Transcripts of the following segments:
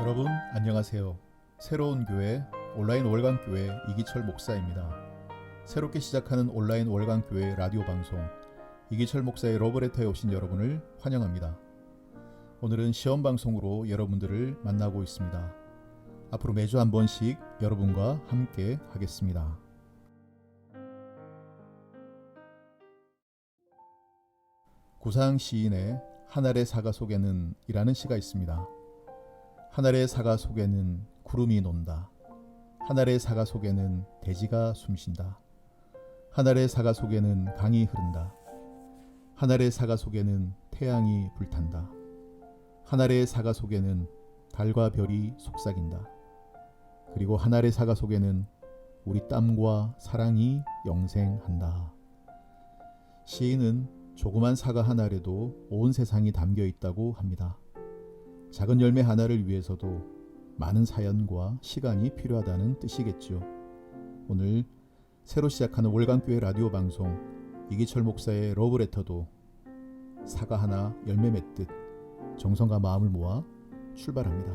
여러분 안녕하세요. 새로운 교회 온라인 월간교회 이기철 목사입니다. 새롭게 시작하는 온라인 월간교회 라디오 방송 이기철 목사의 러브레터에 오신 여러분을 환영합니다. 오늘은 시험 방송으로 여러분들을 만나고 있습니다. 앞으로 매주 한 번씩 여러분과 함께 하겠습니다. 구상 시인의 한 알의 사과 속에는 이라는 시가 있습니다. 한 알의 사과 속에는 구름이 논다. 한 알의 사과 속에는 돼지가 숨쉰다. 한 알의 사과 속에는 강이 흐른다. 한 알의 사과 속에는 태양이 불탄다. 한 알의 사과 속에는 달과 별이 속삭인다. 그리고 한 알의 사과 속에는 우리 땀과 사랑이 영생한다. 시인은 조그만 사과 한 알에도 온 세상이 담겨 있다고 합니다. 작은 열매 하나를 위해서도 많은 사연과 시간이 필요하다는 뜻이겠죠. 오늘 새로 시작하는 월간교회 라디오 방송 이기철 목사의 러브레터도 사과 하나 열매 맺듯 정성과 마음을 모아 출발합니다.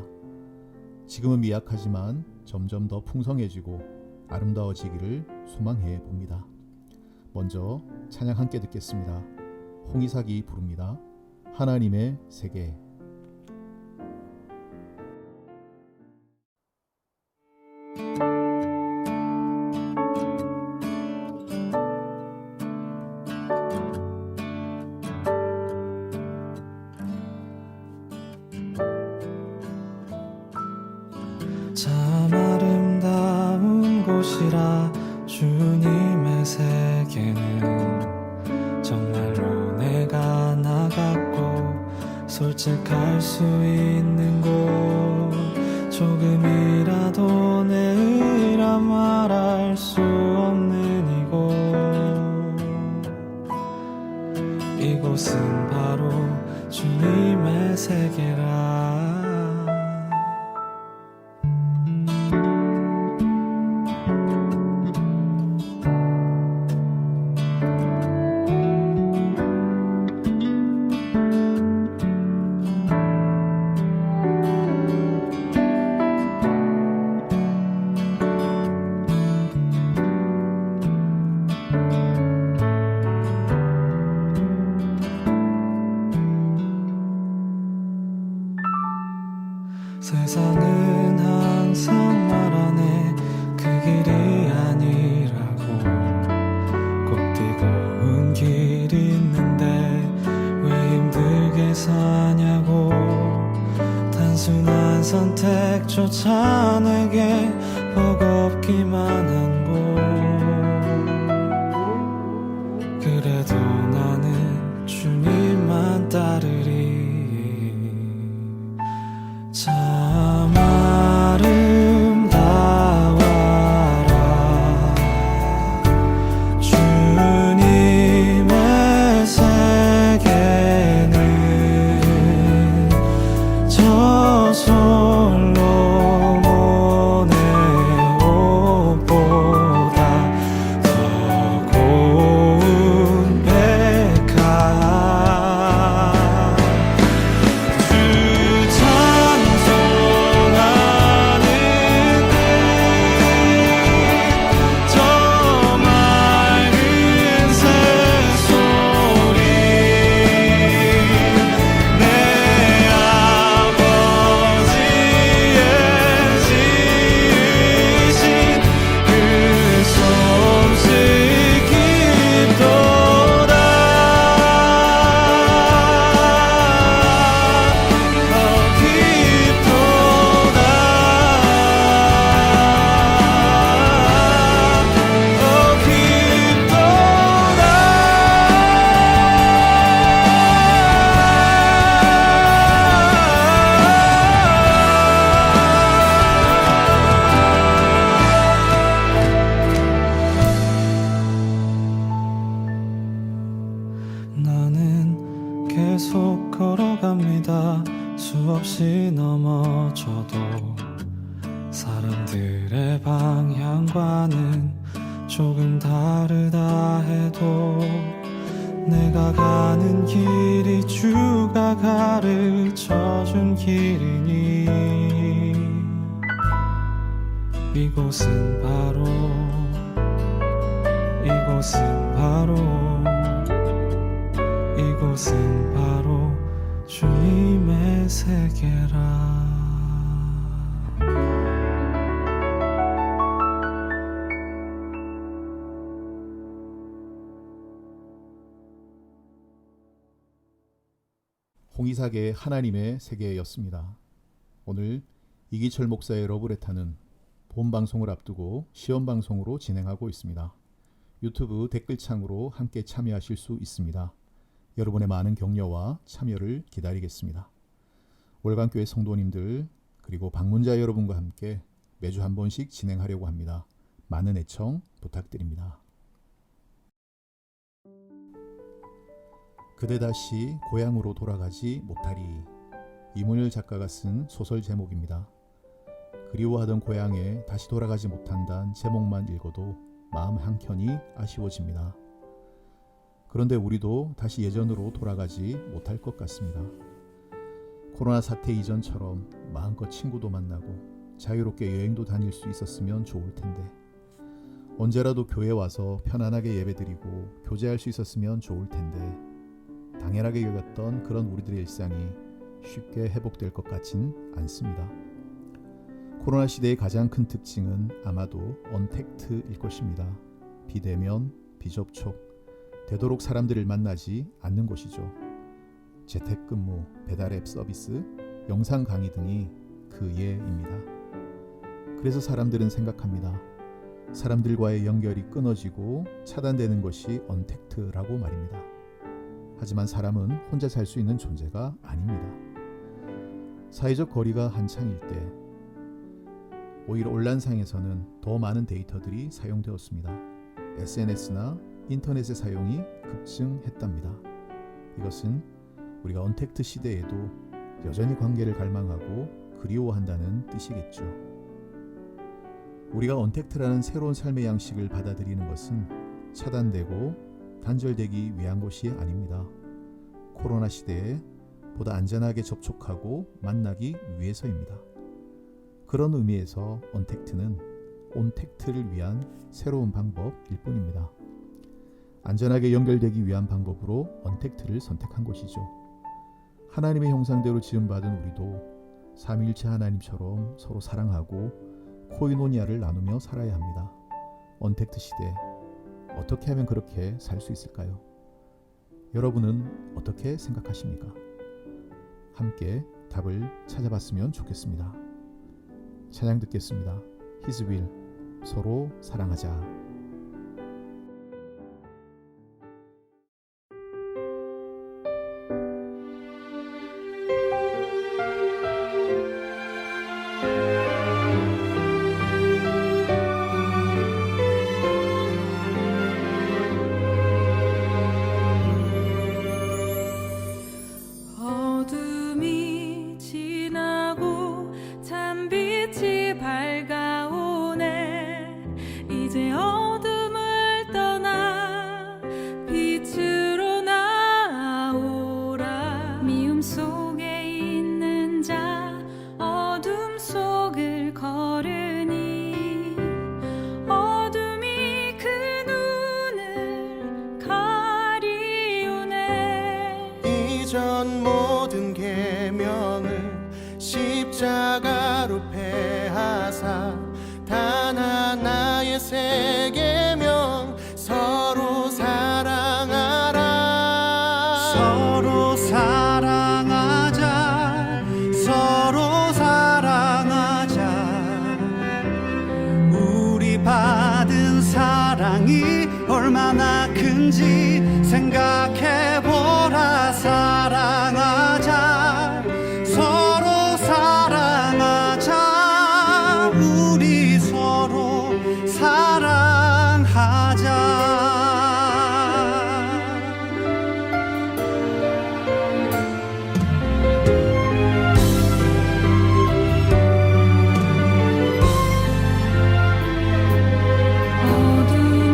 지금은 미약하지만 점점 더 풍성해지고 아름다워지기를 소망해 봅니다. 먼저 찬양 함께 듣겠습니다. 홍이삭이 부릅니다. 하나님의 세계. 참 아름다운 곳이라 주님의 세계는 정말로 내가 나갔고 솔직할 수 있는 곳 조금이라도 내 의라 말할 수 없는 이곳은 바로 주님의 세계라. 세상은 항상 말하네 그 길이 아니라고. 꼭 뜨거운 길이 있는데 왜 힘들게 사냐고. 단순한 선택조차 내게 버겁기만 한 곳. 그래도 나는 주님만 따르리. 참 아름다워라 주님의 세계는 저 솔로몬의 옷보다 조금 다르다 해도 내가 가는 길이 주가 가르쳐준 길이니 이곳은 바로 주님의 세계라. 홍의사계의 하나님의 세계였습니다. 오늘 이기철 목사의 러브레타는 본 방송을 앞두고 시험 방송으로 진행하고 있습니다. 유튜브 댓글창으로 함께 참여하실 수 있습니다. 여러분의 많은 격려와 참여를 기다리겠습니다. 월간교회 성도님들 그리고 방문자 여러분과 함께 매주 한 번씩 진행하려고 합니다. 많은 애청 부탁드립니다. 그대 다시 고향으로 돌아가지 못하리. 이문열 작가가 쓴 소설 제목입니다. 그리워하던 고향에 다시 돌아가지 못한다는 제목만 읽어도 마음 한켠이 아쉬워집니다. 그런데 우리도 다시 예전으로 돌아가지 못할 것 같습니다. 코로나 사태 이전처럼 마음껏 친구도 만나고 자유롭게 여행도 다닐 수 있었으면 좋을 텐데 언제라도 교회 와서 편안하게 예배드리고 교제할 수 있었으면 좋을 텐데 당연하게 여겼던 그런 우리들의 일상이 쉽게 회복될 것 같진 않습니다. 코로나 시대의 가장 큰 특징은 아마도 언택트일 것입니다. 비대면, 비접촉, 되도록 사람들을 만나지 않는 것이죠. 재택근무, 배달앱 서비스, 영상 강의 등이 그 예입니다. 그래서 사람들은 생각합니다. 사람들과의 연결이 끊어지고 차단되는 것이 언택트라고 말입니다. 하지만 사람은 혼자 살 수 있는 존재가 아닙니다. 사회적 거리가 한창일 때 오히려 온라인상에서는 더 많은 데이터들이 사용되었습니다. SNS나 인터넷의 사용이 급증했답니다. 이것은 우리가 언택트 시대에도 여전히 관계를 갈망하고 그리워한다는 뜻이겠죠. 우리가 언택트라는 새로운 삶의 양식을 받아들이는 것은 차단되고 단절되기 위한 것이 아닙니다. 코로나 시대에 보다 안전하게 접촉하고 만나기 위해서입니다. 그런 의미에서 언택트는 온택트를 위한 새로운 방법일 뿐입니다. 안전하게 연결되기 위한 방법으로 언택트를 선택한 것이죠. 하나님의 형상대로 지음받은 우리도 삼위일체 하나님처럼 서로 사랑하고 코이노니아를 나누며 살아야 합니다. 언택트 시대 어떻게 하면 그렇게 살 수 있을까요? 여러분은 어떻게 생각하십니까? 함께 답을 찾아봤으면 좋겠습니다. 찬양 듣겠습니다. His will, 서로 사랑하자. 어둠이 지나고 찬빛이 밝아오네. 이제 어둠을 떠나 빛으로 나아오라. 미움 속에 있는 자 어둠 속을 걸으니 어둠이 그 눈을 가리우네. 이전 모든 계명을 십자가로 패하사 단 하나의 새 계명 서로 사랑하라. 서로 사랑하자. 서로 사랑하자. 우리 받은 사랑이 얼마나 큰지 생각해보라. 사랑하자. 서로 사랑하자. 우리 서로 사랑하자. 어둠이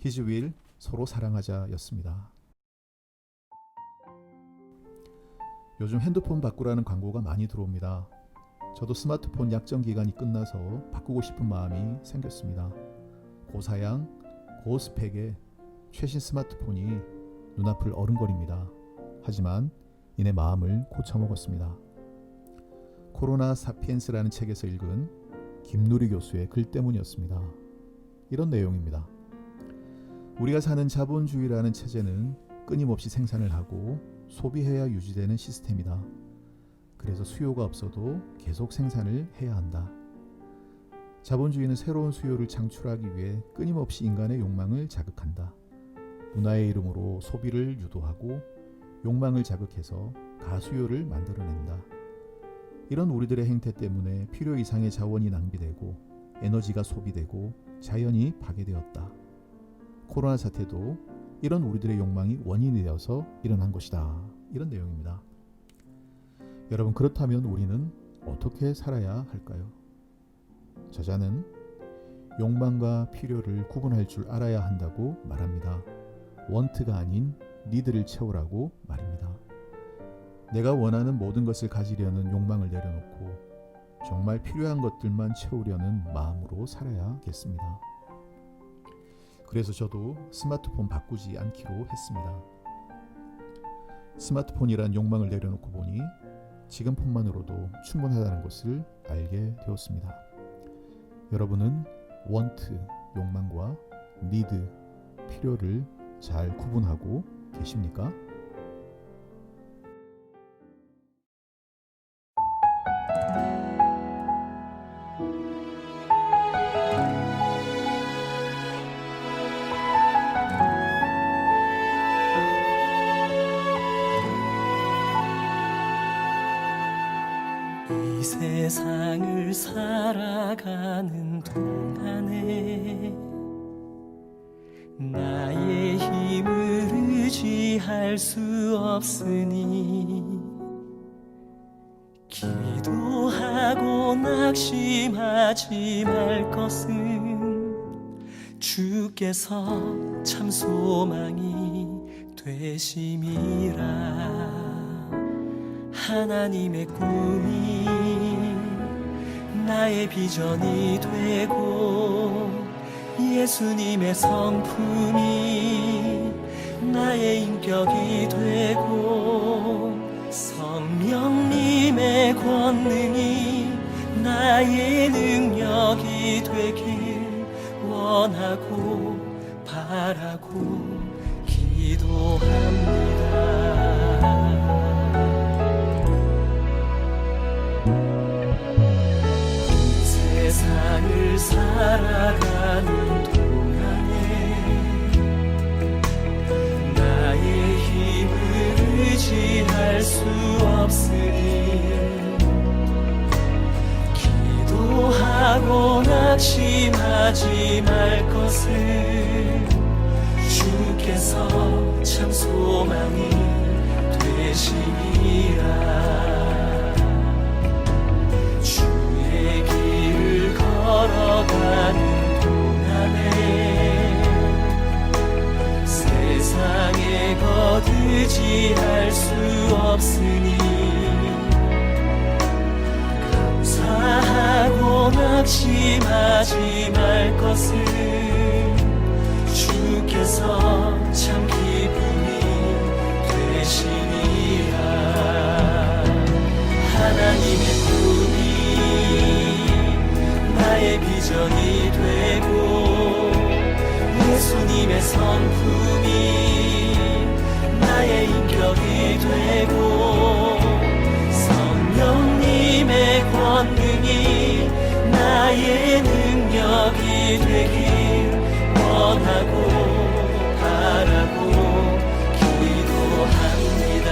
히즈윌 서로 사랑하자였습니다. 요즘 핸드폰 바꾸라는 광고가 많이 들어옵니다. 저도 스마트폰 약정 기간이 끝나서 바꾸고 싶은 마음이 생겼습니다. 고사양, 고스펙의 최신 스마트폰이 눈앞을 어른거립니다. 하지만 이내 마음을 고쳐먹었습니다. 코로나 사피엔스라는 책에서 읽은 김누리 교수의 글 때문이었습니다. 이런 내용입니다. 우리가 사는 자본주의라는 체제는 끊임없이 생산을 하고 소비해야 유지되는 시스템이다. 그래서 수요가 없어도 계속 생산을 해야 한다. 자본주의는 새로운 수요를 창출하기 위해 끊임없이 인간의 욕망을 자극한다. 문화의 이름으로 소비를 유도하고 욕망을 자극해서 가수요를 만들어낸다. 이런 우리들의 행태 때문에 필요 이상의 자원이 낭비되고 에너지가 소비되고 자연이 파괴되었다. 코로나 사태도 이런 우리들의 욕망이 원인이 되어서 일어난 것이다. 이런 내용입니다. 여러분, 그렇다면 우리는 어떻게 살아야 할까요? 저자는 욕망과 필요를 구분할 줄 알아야 한다고 말합니다. 원트가 아닌 니드를 채우라고 말입니다. 내가 원하는 모든 것을 가지려는 욕망을 내려놓고 정말 필요한 것들만 채우려는 마음으로 살아야겠습니다. 그래서 저도 스마트폰 바꾸지 않기로 했습니다. 스마트폰이란 욕망을 내려놓고 보니 지금 폰만으로도 충분하다는 것을 알게 되었습니다. 여러분은 want, 욕망과 need, 필요를 잘 구분하고 계십니까? 이 세상을 살아가는 동안에 나의 힘을 의지할 수 없으니 기도하고 낙심하지 말 것은 주께서 참 소망이 되심이라. 하나님의 꿈이 나의 비전이 되고 예수님의 성품이 나의 인격이 되고 성령님의 권능이 나의 능력이 되길 원하고 바라고 기도합니다. 세상을 살아가는 동안에 나의 힘을 의지할 수 없으니 기도하고 낙심하지 말 것을 주께서 참 소망이 되심이라. 걸어가는 동안에 세상에 거두지할 수 없으니 감사하고 낙심하지 말 것을 주께서 참 기쁨이 되시니라. 하나님의 꿈이 나의 비전이 되고 예수님의 성품이 나의 인격이 되고 성령님의 권능이 나의 능력이 되길 원하고 바라고 기도합니다.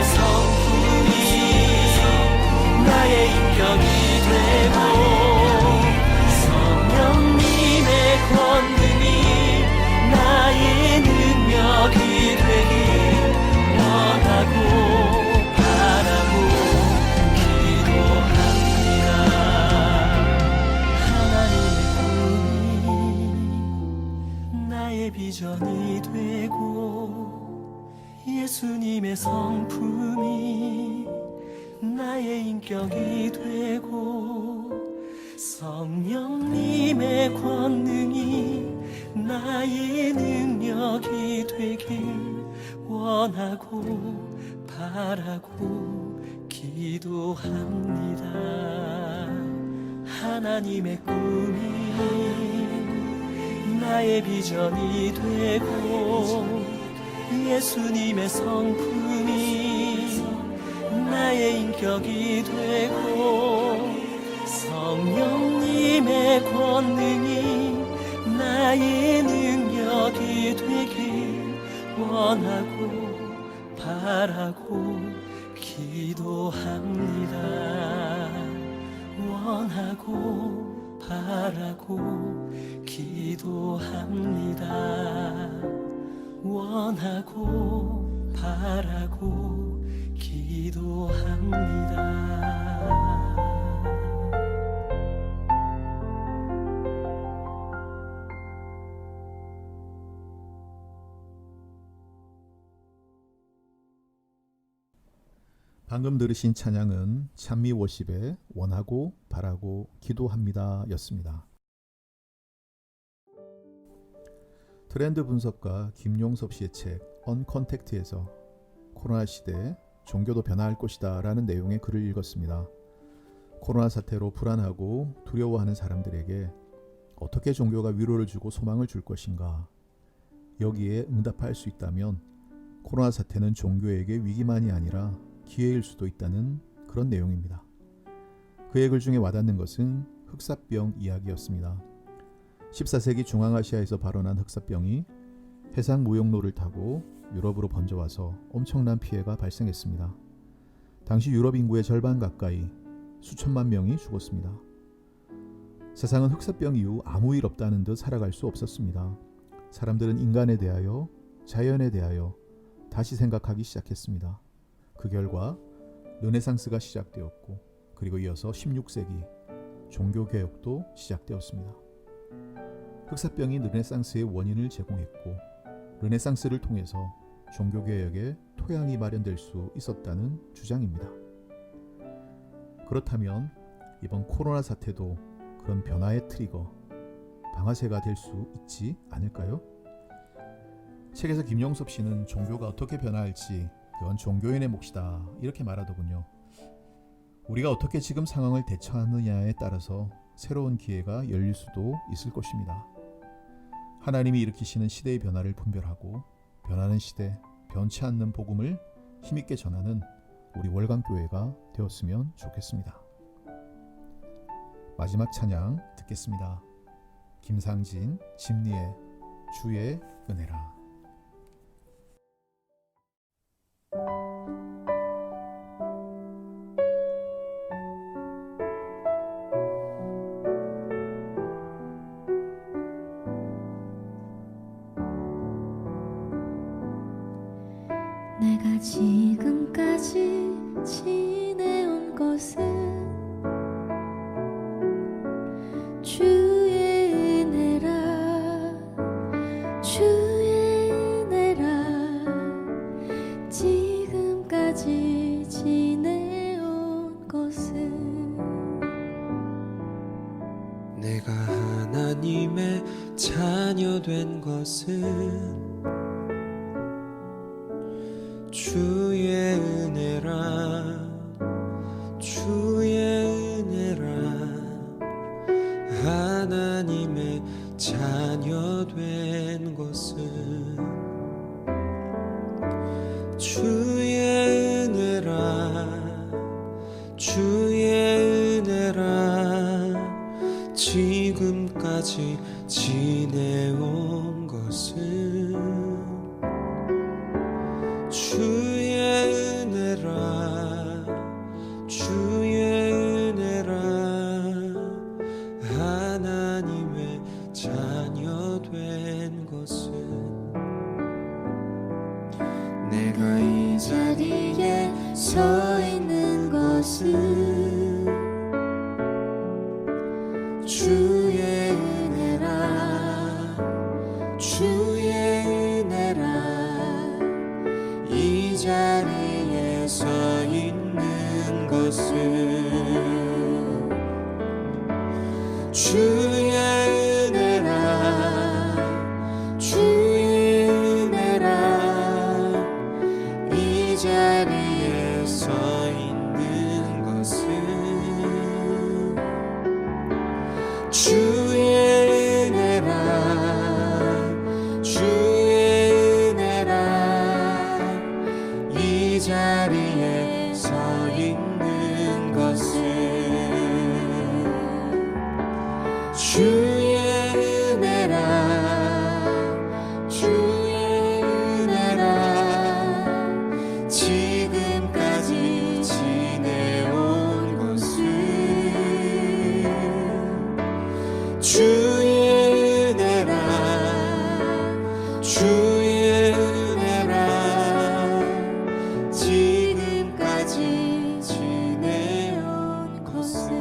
성품이 나의 인격이 되고 성령님의 권능이 나의 능력이 되길 원하고 바라고 기도합니다. 하나님의 꿈이 나의 비전이 되고 예수님의 성품이 나의 인격이 되고 성령님의 권능이 나의 능력이 되길 원하고 바라고 기도합니다. 하나님의 꿈이 나의 비전이 되고 예수님의 성품이 나의 인격이 되고 성령님의 권능이 나의 능력이 되길 원하고 바라고 기도합니다. 원하고 바라고 기도합니다. 원하고 바라고 기도합니다. 방금 들으신 찬양은 찬미 워십의 원하고 바라고 기도합니다 였습니다. 트렌드 분석가 김용섭 씨의 책 언컨택트에서 코로나 시대에 종교도 변화할 것이다 라는 내용의 글을 읽었습니다. 코로나 사태로 불안하고 두려워하는 사람들에게 어떻게 종교가 위로를 주고 소망을 줄 것인가, 여기에 응답할 수 있다면 코로나 사태는 종교에게 위기만이 아니라 기회일 수도 있다는 그런 내용입니다. 그의 글 중에 와닿는 것은 흑사병 이야기였습니다. 14세기 중앙아시아에서 발원한 흑사병이 해상 무역로를 타고 유럽으로 번져와서 엄청난 피해가 발생했습니다. 당시 유럽 인구의 절반 가까이 수천만 명이 죽었습니다. 세상은 흑사병 이후 아무 일 없다는 듯 살아갈 수 없었습니다. 사람들은 인간에 대하여, 자연에 대하여 다시 생각하기 시작했습니다. 그 결과 르네상스가 시작되었고, 그리고 이어서 16세기 종교개혁도 시작되었습니다. 흑사병이 르네상스의 원인을 제공했고, 르네상스를 통해서 종교개혁의 토양이 마련될 수 있었다는 주장입니다. 그렇다면 이번 코로나 사태도 그런 변화의 트리거, 방아쇠가 될 수 있지 않을까요? 책에서 김용섭 씨는 종교가 어떻게 변화할지 그건 종교인의 몫이다 이렇게 말하더군요. 우리가 어떻게 지금 상황을 대처하느냐에 따라서 새로운 기회가 열릴 수도 있을 것입니다. 하나님이 일으키시는 시대의 변화를 분별하고 변하는 시대, 변치 않는 복음을 힘있게 전하는 우리 월간교회가 되었으면 좋겠습니다. 마지막 찬양 듣겠습니다. 김상진, 진리의 주의 은혜라. 내가 지금까지 지내온 것은 주의 은혜라, 주의 은혜라. 지금까지 지내온 것은 내가 하나님의 자녀 된 것은 주의 은혜라, 주의 은혜라. 하나님의 자녀 된 것은 주의 은혜라, 주의 은혜라. 지금까지 지내온 것은 서 있는 것은 주의 은혜라 주의 은혜라 이 자리에 서 있는 것은 주의 은혜라 주의 은혜라 이 자리에 서 있는 것은 주의 은혜라 주의 은혜라 이 자리에 서 있는 것은 주의 은혜라 주의 은혜라 지금까지 지내온 것은 주의 은혜라 주의 은혜라 지금까지 지내온 것은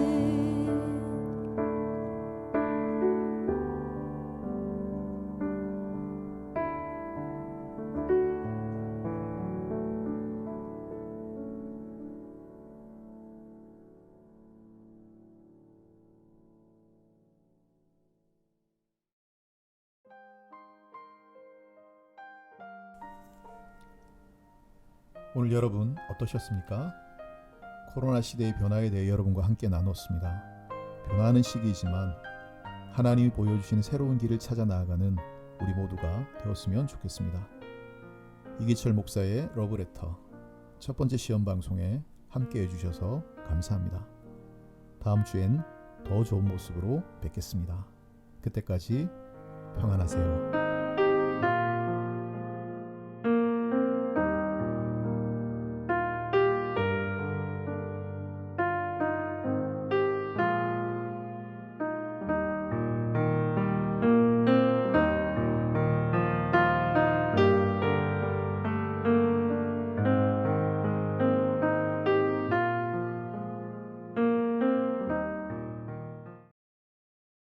오늘 여러분 어떠셨습니까? 코로나 시대의 변화에 대해 여러분과 함께 나눴습니다. 변화하는 시기이지만 하나님이 보여주신 새로운 길을 찾아 나아가는 우리 모두가 되었으면 좋겠습니다. 이기철 목사의 러브레터 첫 번째 시험 방송에 함께 해주셔서 감사합니다. 다음 주엔 더 좋은 모습으로 뵙겠습니다. 그때까지 평안하세요.